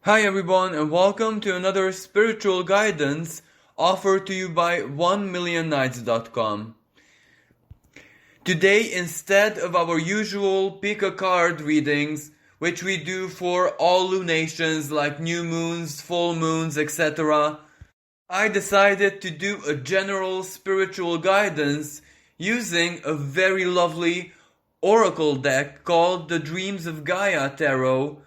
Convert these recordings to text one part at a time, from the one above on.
Hi everyone and welcome to another spiritual guidance offered to you by 1millionnights.com. Today, instead of our usual pick a card readings, which we do for all lunations like new moons, full moons, etc., I decided to do a general spiritual guidance using a very lovely oracle deck called the Dreams of Gaia Tarot.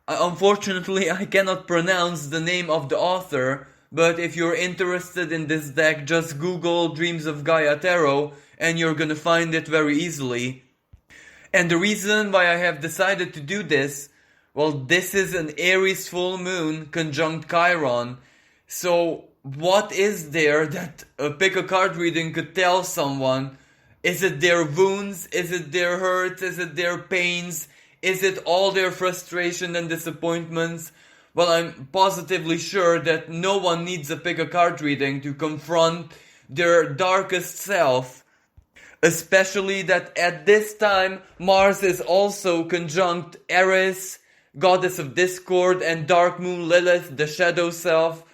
Unfortunately, I cannot pronounce the name of the author, but if you're interested in this deck, just Google Dreams of Gaia Tarot and you're gonna find it very easily. And the reason why I have decided to do this, well, this is an Aries full moon conjunct Chiron. So what is there that a pick a card reading could tell someone? Is it their wounds? Is it their hurts? Is it their pains? Is it all their frustration and disappointments? Well, I'm positively sure that no one needs a pick a card reading to confront their darkest self. Especially that at this time, Mars is also conjunct Aries, goddess of discord, and dark moon Lilith, the shadow self.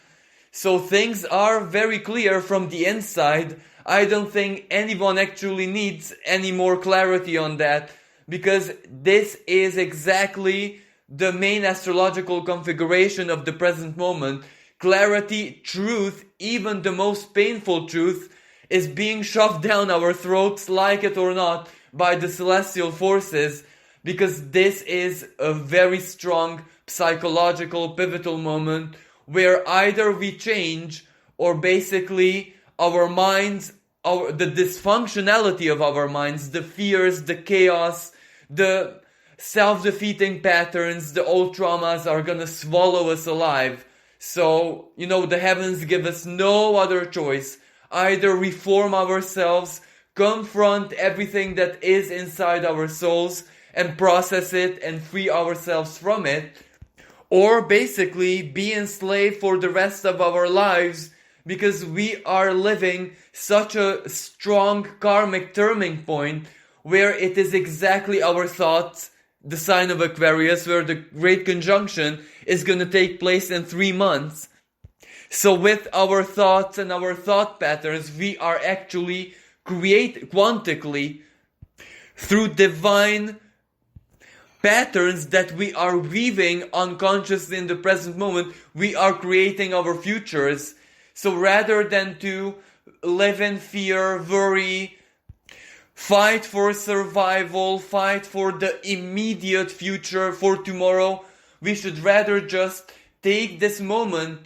So things are very clear from the inside. I don't think anyone actually needs any more clarity on that, because this is exactly the main astrological configuration of the present moment. Clarity, truth, even the most painful truth, is being shoved down our throats, like it or not, by the celestial forces, because this is a very strong psychological pivotal moment where either we change or basically our minds, the dysfunctionality of our minds, the fears, the chaos, the self-defeating patterns, the old traumas are gonna swallow us alive. So, the heavens give us no other choice. Either reform ourselves, confront everything that is inside our souls, and process it and free ourselves from it, or basically be enslaved for the rest of our lives, because we are living such a strong karmic turning point where it is exactly our thoughts, the sign of Aquarius, where the great conjunction is going to take place in 3 months. So with our thoughts and our thought patterns, we are actually quantically, through divine patterns that we are weaving unconsciously in the present moment, we are creating our futures. So rather than to live in fear, worry, fight for survival, fight for the immediate future, for tomorrow, we should rather just take this moment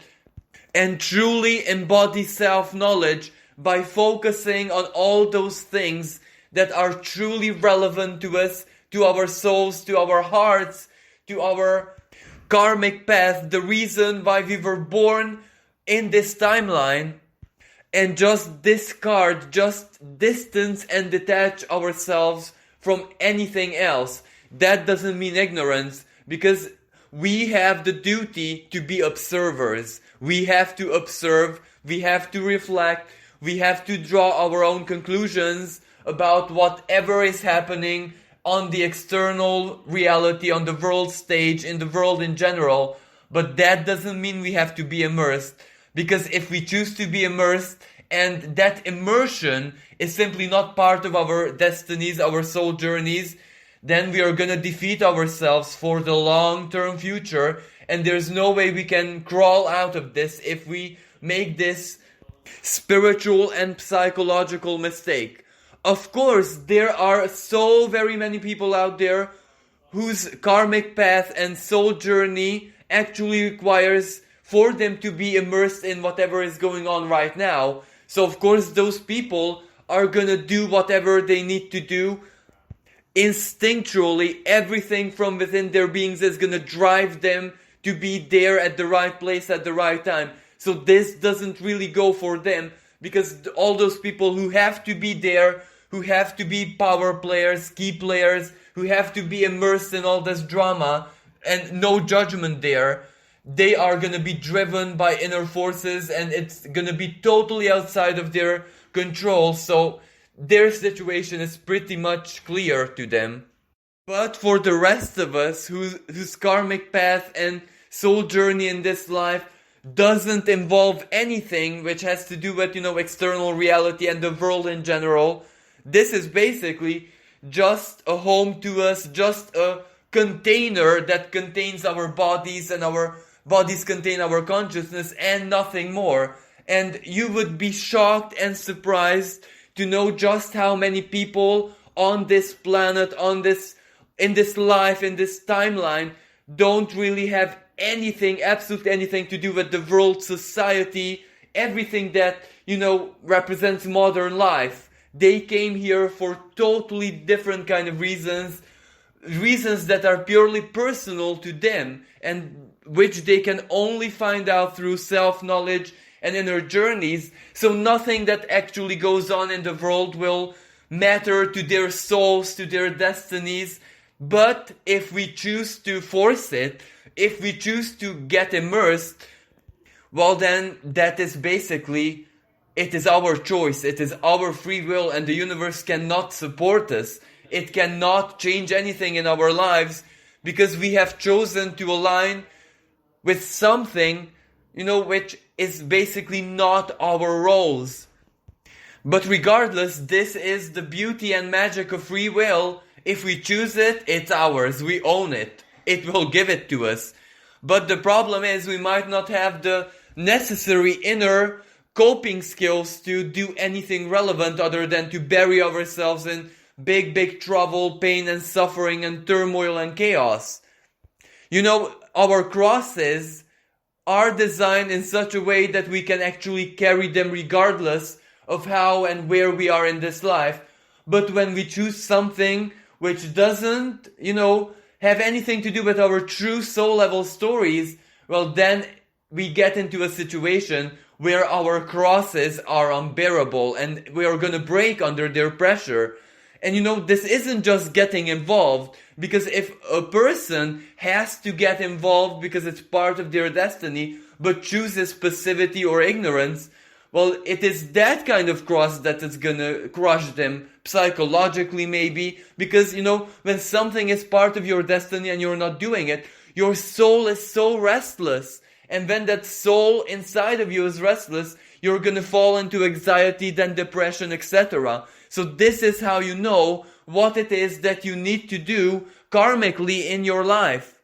and truly embody self-knowledge by focusing on all those things that are truly relevant to us, to our souls, to our hearts, to our karmic path, the reason why we were born in this timeline, and just discard, just distance and detach ourselves from anything else. That doesn't mean ignorance, because we have the duty to be observers. We have to observe, we have to reflect, we have to draw our own conclusions about whatever is happening on the external reality, on the world stage, in the world in general. But that doesn't mean we have to be immersed, because if we choose to be immersed, and that immersion is simply not part of our destinies, our soul journeys, then we are gonna defeat ourselves for the long-term future, and there's no way we can crawl out of this if we make this spiritual and psychological mistake. Of course, there are so very many people out there whose karmic path and soul journey actually requires for them to be immersed in whatever is going on right now. So of course those people are gonna do whatever they need to do. Instinctually, everything from within their beings is gonna drive them to be there at the right place at the right time. So this doesn't really go for them, because all those people who have to be there, who have to be power players, key players, who have to be immersed in all this drama and no judgment there, they are gonna be driven by inner forces, and it's gonna be totally outside of their control, so their situation is pretty much clear to them. But for the rest of us, whose karmic path and soul journey in this life doesn't involve anything which has to do with, external reality and the world in general. This is basically just a home to us, just a container that contains our bodies, and our bodies contain our consciousness, and nothing more. And you would be shocked and surprised to know just how many people on this planet, in this life, in this timeline, don't really have anything, absolutely anything to do with the world, society, everything that, represents modern life. They came here for totally different kind of reasons that are purely personal to them, and which they can only find out through self-knowledge and inner journeys. So nothing that actually goes on in the world will matter to their souls, to their destinies. But if we choose to force it, if we choose to get immersed, well then that is basically, it is our choice, it is our free will, and the universe cannot support us. It cannot change anything in our lives because we have chosen to align with something, which is basically not our roles. But regardless, this is the beauty and magic of free will. If we choose it, it's ours. We own it. It will give it to us. But the problem is we might not have the necessary inner coping skills to do anything relevant other than to bury ourselves in big trouble, pain and suffering and turmoil and chaos. Our crosses are designed in such a way that we can actually carry them regardless of how and where we are in this life. But when we choose something which doesn't, have anything to do with our true soul level stories, well then we get into a situation where our crosses are unbearable and we are gonna break under their pressure. And this isn't just getting involved, because if a person has to get involved because it's part of their destiny, but chooses passivity or ignorance, well, it is that kind of cross that is gonna crush them psychologically, maybe, because, when something is part of your destiny and you're not doing it, your soul is so restless. And when that soul inside of you is restless, you're gonna fall into anxiety, then depression, etc. So this is how you know what it is that you need to do karmically in your life.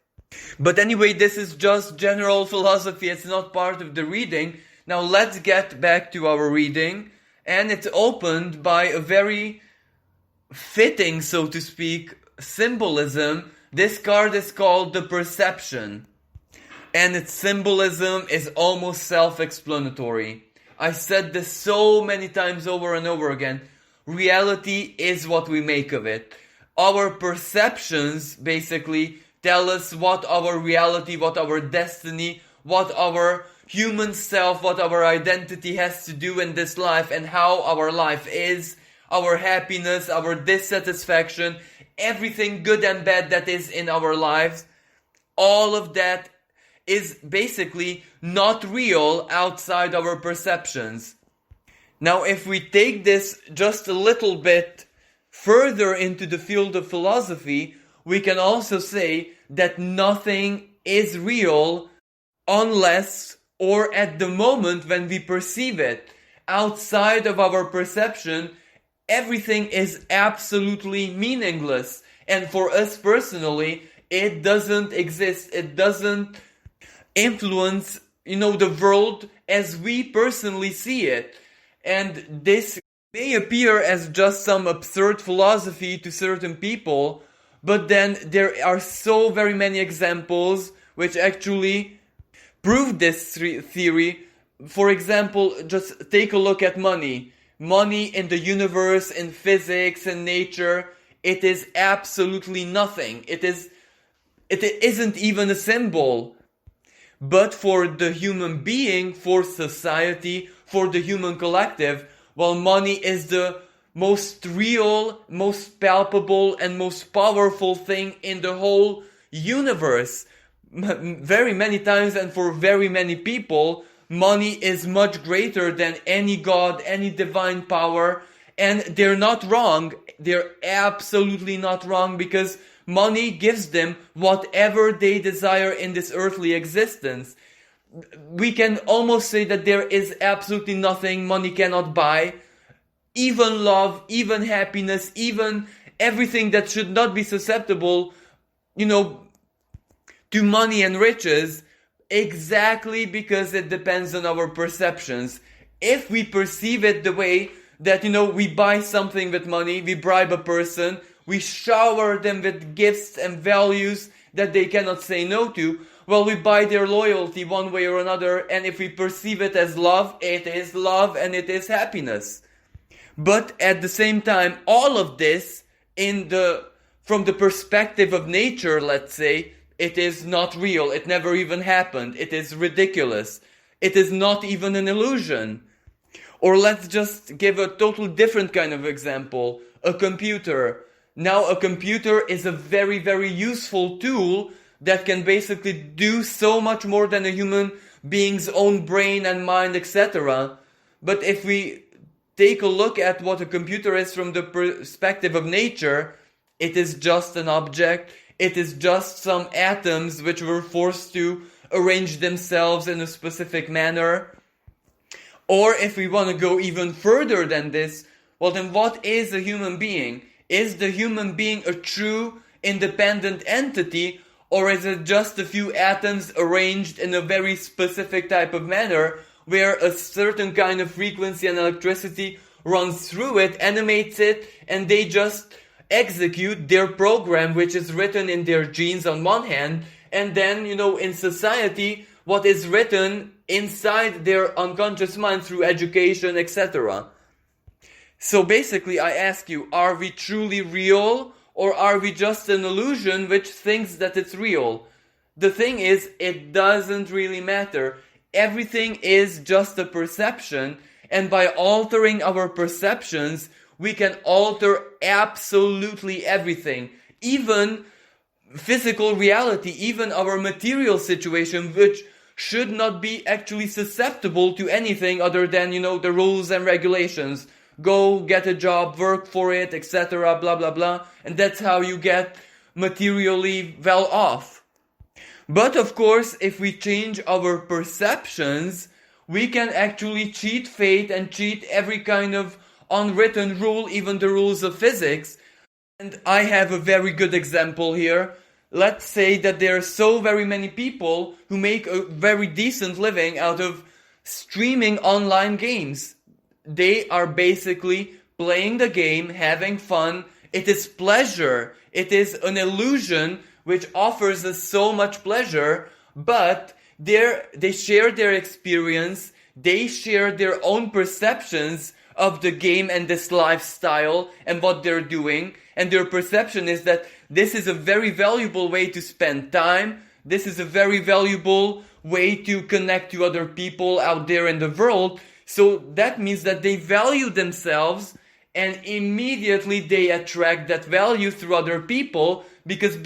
But anyway, this is just general philosophy. It's not part of the reading. Now let's get back to our reading. And it's opened by a very fitting, so to speak, symbolism. This card is called the Perception. And its symbolism is almost self-explanatory. I said this so many times over and over again. Reality is what we make of it. Our perceptions basically tell us what our reality, what our destiny, what our human self, what our identity has to do in this life, and how our life is, our happiness, our dissatisfaction, everything good and bad that is in our lives. All of that is basically not real outside our perceptions. Now, if we take this just a little bit further into the field of philosophy, we can also say that nothing is real unless or at the moment when we perceive it. Outside of our perception, everything is absolutely meaningless. And for us personally, it doesn't exist. It doesn't influence, the world as we personally see it. And this may appear as just some absurd philosophy to certain people, but then there are so very many examples which actually prove this theory. For example, just take a look at money. Money in the universe, in physics, in nature, it is absolutely nothing. It isn't even a symbol. But for the human being, for society, for the human collective, well, money is the most real, most palpable, and most powerful thing in the whole universe. Very many times, and for very many people, money is much greater than any god, any divine power, And they're not wrong. They're absolutely not wrong, because money gives them whatever they desire in this earthly existence. We can almost say that there is absolutely nothing money cannot buy. Even love, even happiness, even everything that should not be susceptible, to money and riches, exactly because it depends on our perceptions. If we perceive it the way that, we buy something with money, we bribe a person, we shower them with gifts and values that they cannot say no to, well, we buy their loyalty one way or another, and if we perceive it as love, it is love and it is happiness. But at the same time, all of this, from the perspective of nature, let's say, it is not real. It never even happened. It is ridiculous. It is not even an illusion. Or let's just give a total different kind of example. A computer. Now, a computer is a very, very useful tool that can basically do so much more than a human being's own brain and mind, etc. But if we take a look at what a computer is from the perspective of nature, it is just an object. It is just some atoms which were forced to arrange themselves in a specific manner. Or if we want to go even further than this, well then what is a human being? Is the human being a true independent entity, or is it just a few atoms arranged in a very specific type of manner where a certain kind of frequency and electricity runs through it, animates it, and they just execute their program which is written in their genes on one hand, and then, in society, what is written inside their unconscious mind through education, etc. So basically, I ask you, are we truly real, or are we just an illusion which thinks that it's real? The thing is, it doesn't really matter. Everything is just a perception, and by altering our perceptions, we can alter absolutely everything. Even physical reality, even our material situation, which should not be actually susceptible to anything other than, the rules and regulations. Go get a job, work for it, etc., blah, blah, blah. And that's how you get materially well off. But of course, if we change our perceptions, we can actually cheat fate and cheat every kind of unwritten rule, even the rules of physics. And I have a very good example here. Let's say that there are so very many people who make a very decent living out of streaming online games. They are basically playing the game, having fun. It is pleasure. It is an illusion which offers us so much pleasure, but they share their experience. They share their own perceptions of the game and this lifestyle and what they're doing. And their perception is that this is a very valuable way to spend time. This is a very valuable way to connect to other people out there in the world. So that means that they value themselves, and immediately they attract that value through other people, because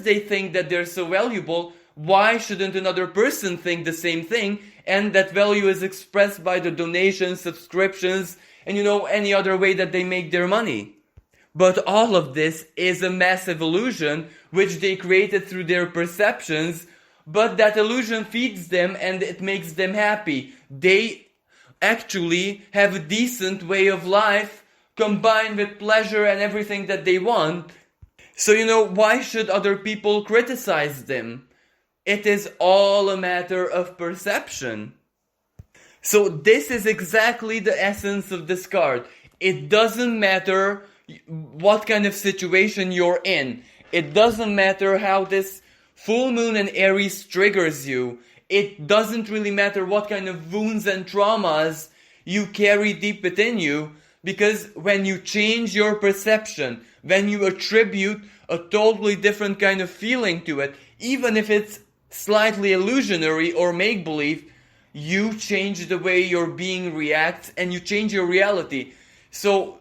they think that they're so valuable, why shouldn't another person think the same thing? And that value is expressed by the donations, subscriptions, and any other way that they make their money. But all of this is a massive illusion which they created through their perceptions, but that illusion feeds them and it makes them happy. They actually have a decent way of life combined with pleasure and everything that they want. So why should other people criticize them? It is all a matter of perception. So this is exactly the essence of this card. It doesn't matter what kind of situation you're in. It doesn't matter how this full moon in Aries triggers you. It doesn't really matter what kind of wounds and traumas you carry deep within you, because when you change your perception, when you attribute a totally different kind of feeling to it, even if it's slightly illusionary or make-believe, you change the way your being reacts and you change your reality. So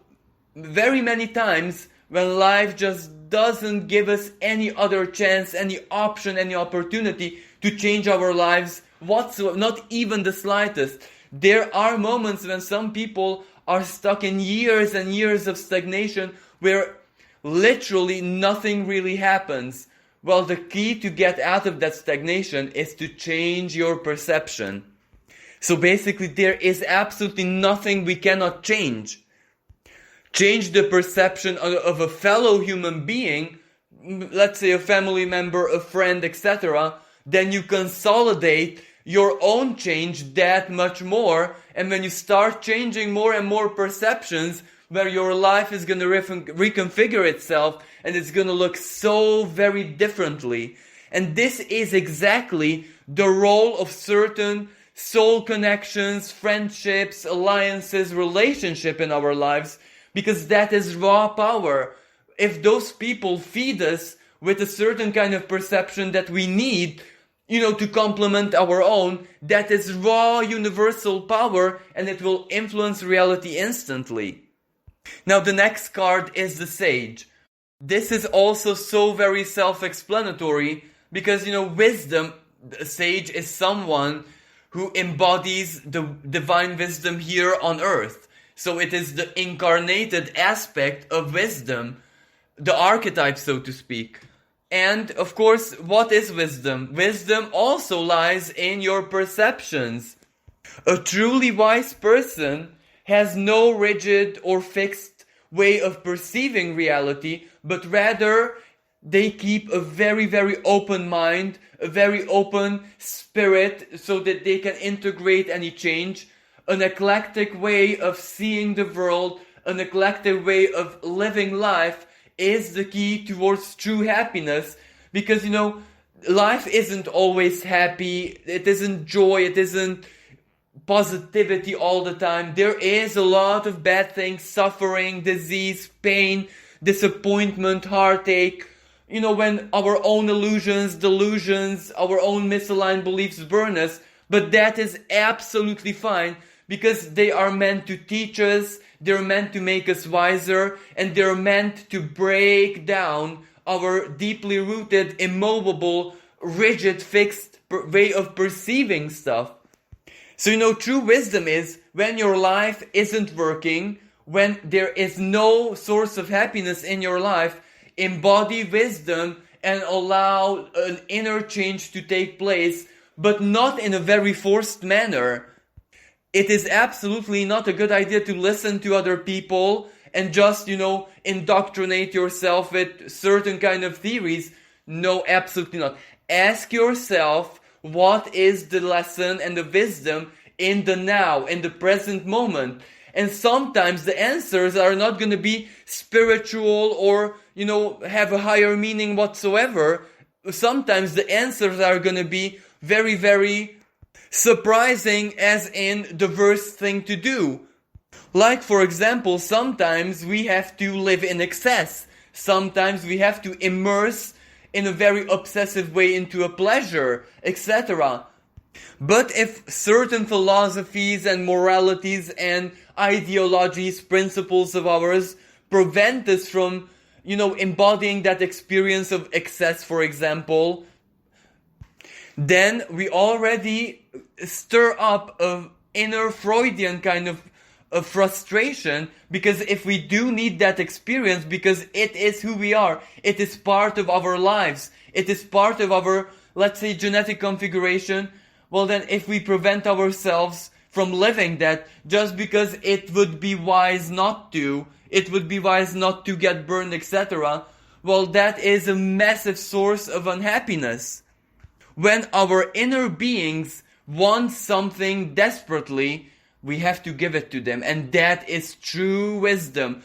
very many times when life just doesn't give us any other chance, any option, any opportunity to change our lives whatsoever, not even the slightest. There are moments when some people are stuck in years and years of stagnation where literally nothing really happens. Well, the key to get out of that stagnation is to change your perception. So basically, there is absolutely nothing we cannot change. Change the perception of a fellow human being, let's say a family member, a friend, etc., then you consolidate your own change that much more, and when you start changing more and more perceptions, where your life is going to reconfigure itself, and it's going to look so very differently. And this is exactly the role of certain soul connections, friendships, alliances, relationship in our lives, because that is raw power. If those people feed us with a certain kind of perception that we need, to complement our own, that is raw universal power, and it will influence reality instantly. Now the next card is the Sage. This is also so very self-explanatory, because wisdom, the Sage is someone who embodies the divine wisdom here on earth. So it is the incarnated aspect of wisdom, the archetype, so to speak. And of course, what is wisdom? Wisdom also lies in your perceptions. A truly wise person has no rigid or fixed way of perceiving reality, but rather they keep a very, very open mind, a very open spirit, so that they can integrate any change, an eclectic way of seeing the world, an eclectic way of living life is the key towards true happiness. Because, life isn't always happy, it isn't joy, it isn't positivity all the time. There is a lot of bad things, suffering, disease, pain, disappointment, heartache. When our own illusions, delusions, our own misaligned beliefs burn us. But that is absolutely fine, because they are meant to teach us, they're meant to make us wiser, and they're meant to break down our deeply rooted, immovable, rigid, fixed way of perceiving stuff. So true wisdom is when your life isn't working, when there is no source of happiness in your life, embody wisdom and allow an inner change to take place, but not in a very forced manner. It is absolutely not a good idea to listen to other people and just, indoctrinate yourself with certain kind of theories. No, absolutely not. Ask yourself, what is the lesson and the wisdom in the now, in the present moment? And sometimes the answers are not going to be spiritual or, have a higher meaning whatsoever. Sometimes the answers are going to be very, very surprising, as in the worst thing to do. Like, for example, sometimes we have to live in excess. Sometimes we have to immerse in a very obsessive way into a pleasure, etc. But if certain philosophies and moralities and ideologies, principles of ours prevent us from, embodying that experience of excess, for example, then we already stir up an inner Freudian kind of frustration, because if we do need that experience, because it is who we are, it is part of our lives, it is part of our, let's say, genetic configuration, well then if we prevent ourselves from living that just because it would be wise not to, it would be wise not to get burned, etc., well, that is a massive source of unhappiness. When our inner beings want something desperately, we have to give it to them, and that is true wisdom.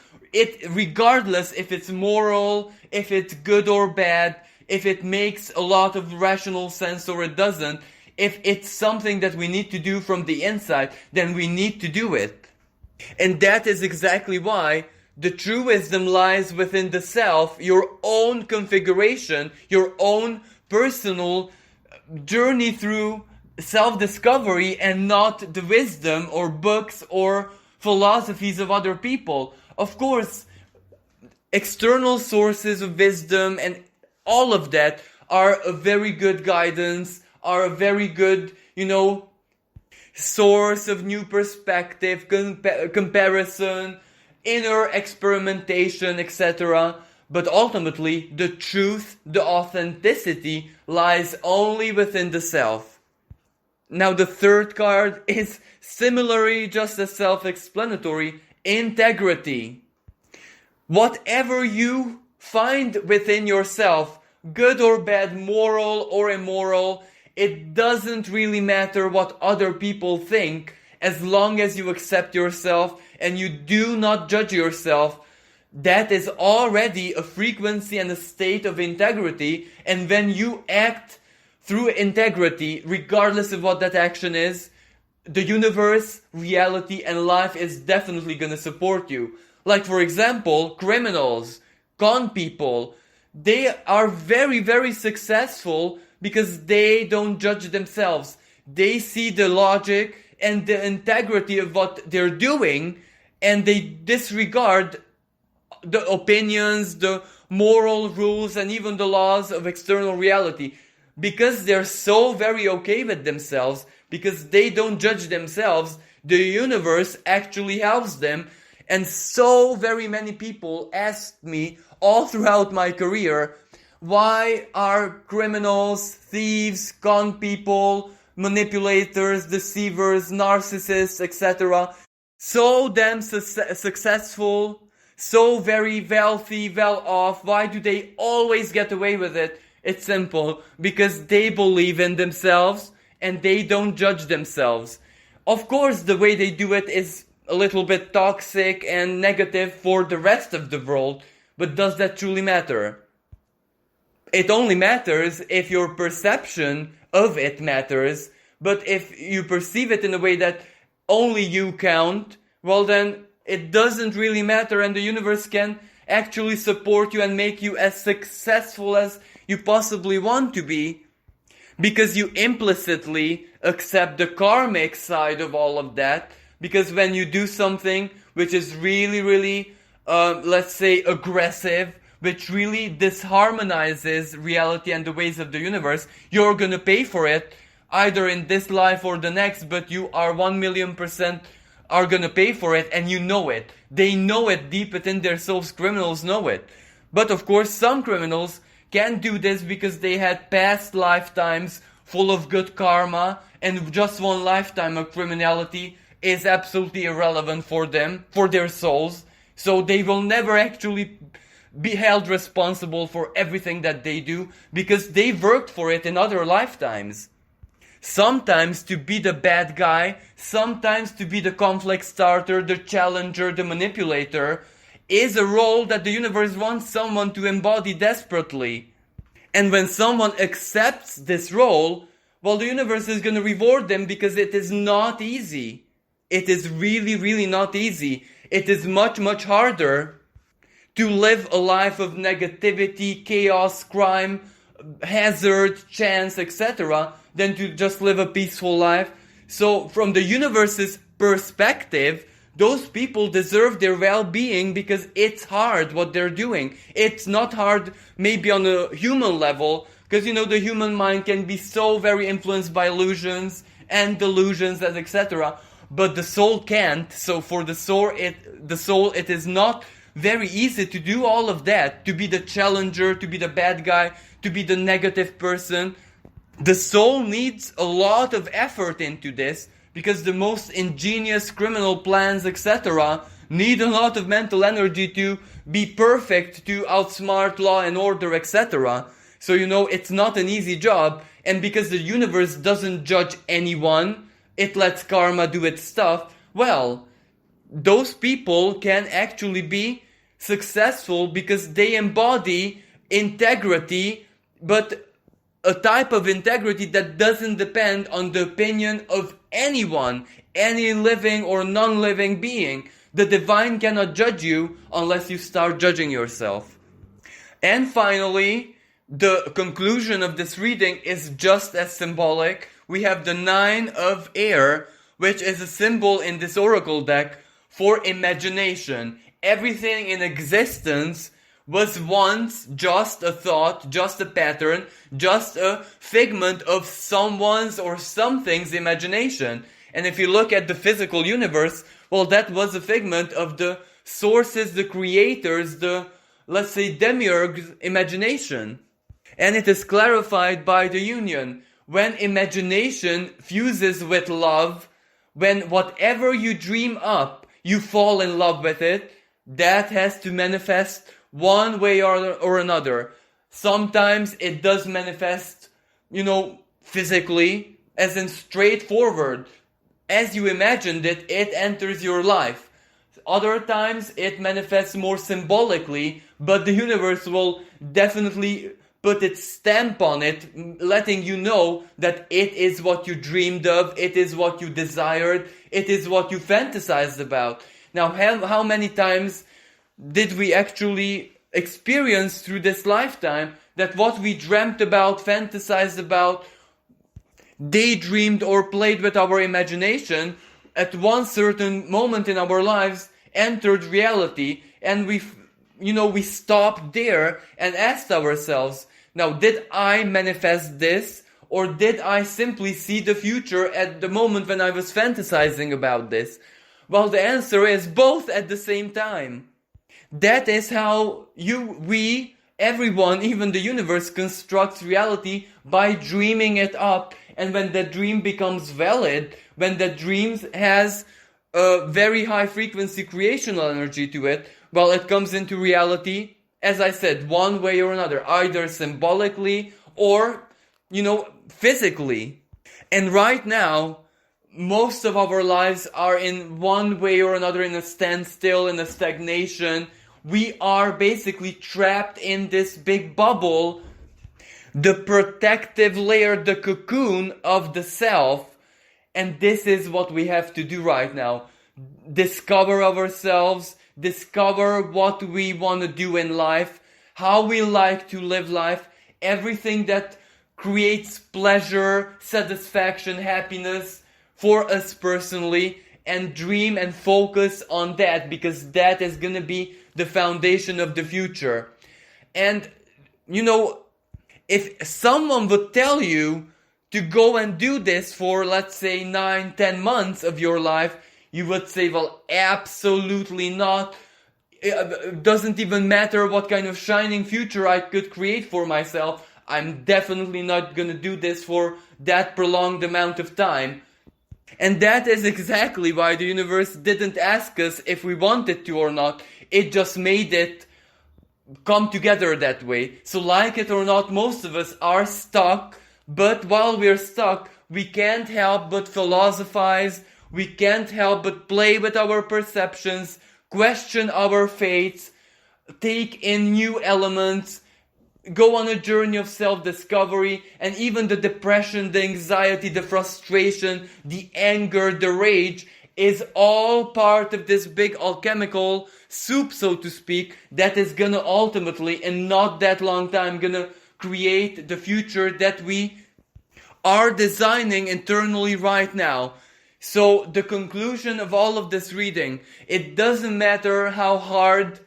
Regardless if it's moral, if it's good or bad, if it makes a lot of rational sense or it doesn't, if it's something that we need to do from the inside, then we need to do it. And that is exactly why the true wisdom lies within the self, your own configuration, your own personal journey through self-discovery, and not the wisdom or books or philosophies of other people. Of course, external sources of wisdom and all of that are a very good guidance, are a very good, source of new perspective, comparison, inner experimentation, etc. But ultimately, the truth, the authenticity lies only within the self. Now the third card is similarly just as self-explanatory, integrity. Whatever you find within yourself, good or bad, moral or immoral, it doesn't really matter what other people think, as long as you accept yourself and you do not judge yourself. That is already a frequency and a state of integrity, and when you act through integrity, regardless of what that action is, the universe, reality, and life is definitely gonna support you. Like, for example, criminals, con people, they are very, very successful because they don't judge themselves. They see the logic and the integrity of what they're doing, and they disregard the opinions, the moral rules, and even the laws of external reality. Because they're so very okay with themselves, because they don't judge themselves, the universe actually helps them. And so very many people asked me all throughout my career, why are criminals, thieves, con people, manipulators, deceivers, narcissists, etc. so damn successful, so very wealthy, well off? Why do they always get away with it? It's simple, because they believe in themselves and they don't judge themselves. Of course, the way they do it is a little bit toxic and negative for the rest of the world, but does that truly matter? It only matters if your perception of it matters, but if you perceive it in a way that only you count, well then it doesn't really matter, and the universe can actually support you and make you as successful as you possibly want to be, because you implicitly accept the karmic side of all of that. Because when you do something which is really, really, let's say, aggressive, which really disharmonizes reality and the ways of the universe, you're gonna pay for it, either in this life or the next, but you are 1,000,000% are gonna pay for it, and you know it. They know it deep within their souls. Criminals know it. But of course, some criminals can do this because they had past lifetimes full of good karma, and just one lifetime of criminality is absolutely irrelevant for them, for their souls. So they will never actually be held responsible for everything that they do, because they worked for it in other lifetimes. Sometimes to be the bad guy, sometimes to be the conflict starter, the challenger, the manipulator, is a role that the universe wants someone to embody desperately. And when someone accepts this role, well, the universe is going to reward them, because it is not easy. It is really, really not easy. It is much, much harder to live a life of negativity, chaos, crime, hazard, chance, etc., than to just live a peaceful life. So from the universe's perspective, those people deserve their well-being, because it's hard what they're doing. It's not hard maybe on a human level, because the human mind can be so very influenced by illusions and delusions and etc. But the soul can't. So for the soul, it is not very easy to do all of that, to be the challenger, to be the bad guy, to be the negative person. The soul needs a lot of effort into this, because the most ingenious criminal plans, etc., need a lot of mental energy to be perfect, to outsmart law and order, etc. So it's not an easy job, and because the universe doesn't judge anyone, it lets karma do its stuff, well, those people can actually be successful because they embody integrity, but a type of integrity that doesn't depend on the opinion of anyone, any living or non-living being. The divine cannot judge you unless you start judging yourself. And finally, the conclusion of this reading is just as symbolic. We have the 9 of air, which is a symbol in this oracle deck for imagination. Everything in existence was once just a thought, just a pattern, just a figment of someone's or something's imagination. And if you look at the physical universe, well, that was a figment of the sources, the creators, the, let's say, demiurge's imagination. And it is clarified by the union. When imagination fuses with love, when whatever you dream up, you fall in love with it, that has to manifest one way or another. Sometimes it does manifest, physically, as in straightforward. As you imagined it, it enters your life. Other times it manifests more symbolically, but the universe will definitely put its stamp on it, letting you know that it is what you dreamed of, it is what you desired, it is what you fantasized about. Now, how many times did we actually experience through this lifetime that what we dreamt about, fantasized about, daydreamed or played with our imagination at one certain moment in our lives entered reality, and we stopped there and asked ourselves, now, did I manifest this, or did I simply see the future at the moment when I was fantasizing about this? Well, the answer is both at the same time. That is how we, everyone, even the universe, constructs reality, by dreaming it up. And when that dream becomes valid, when that dream has a very high frequency creational energy to it, well, it comes into reality, as I said, one way or another, either symbolically or, physically. And right now, most of our lives are in one way or another in a standstill, in a stagnation. We are basically trapped in this big bubble, the protective layer, the cocoon of the self. And this is what we have to do right now. Discover ourselves, discover what we want to do in life, how we like to live life, everything that creates pleasure, satisfaction, happiness for us personally, and dream and focus on that, because that is going to be the foundation of the future. And, if someone would tell you to go and do this for, let's say, 9-10 months of your life, you would say, well, absolutely not. It doesn't even matter what kind of shining future I could create for myself. I'm definitely not going to do this for that prolonged amount of time. And that is exactly why the universe didn't ask us if we wanted to or not. It just made it come together that way. So like it or not, most of us are stuck. But while we're stuck, we can't help but philosophize. We can't help but play with our perceptions, question our fates, take in new elements, go on a journey of self-discovery, and even the depression, the anxiety, the frustration, the anger, the rage is all part of this big alchemical soup, so to speak, that is gonna ultimately, in not that long time, gonna create the future that we are designing internally right now. So the conclusion of all of this reading, it doesn't matter how hard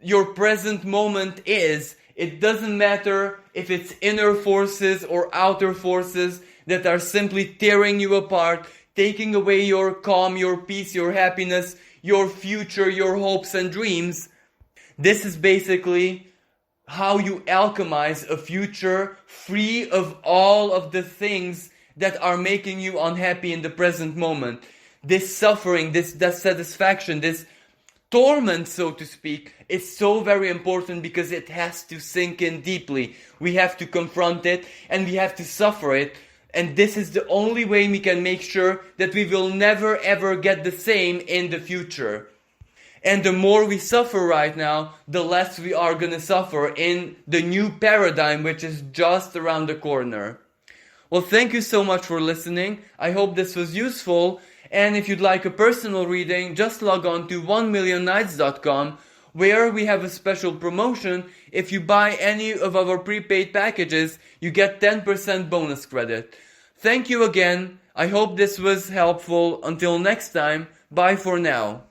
your present moment is. It doesn't matter if it's inner forces or outer forces that are simply tearing you apart, taking away your calm, your peace, your happiness, your future, your hopes and dreams. This is basically how you alchemize a future free of all of the things that are making you unhappy in the present moment. This suffering, this dissatisfaction, this torment, so to speak, is so very important because it has to sink in deeply. We have to confront it and we have to suffer it. And this is the only way we can make sure that we will never ever get the same in the future. And the more we suffer right now, the less we are gonna suffer in the new paradigm, which is just around the corner. Well, thank you so much for listening. I hope this was useful. And if you'd like a personal reading, just log on to 1millionnights.com, where we have a special promotion. If you buy any of our prepaid packages, you get 10% bonus credit. Thank you again. I hope this was helpful. Until next time, bye for now.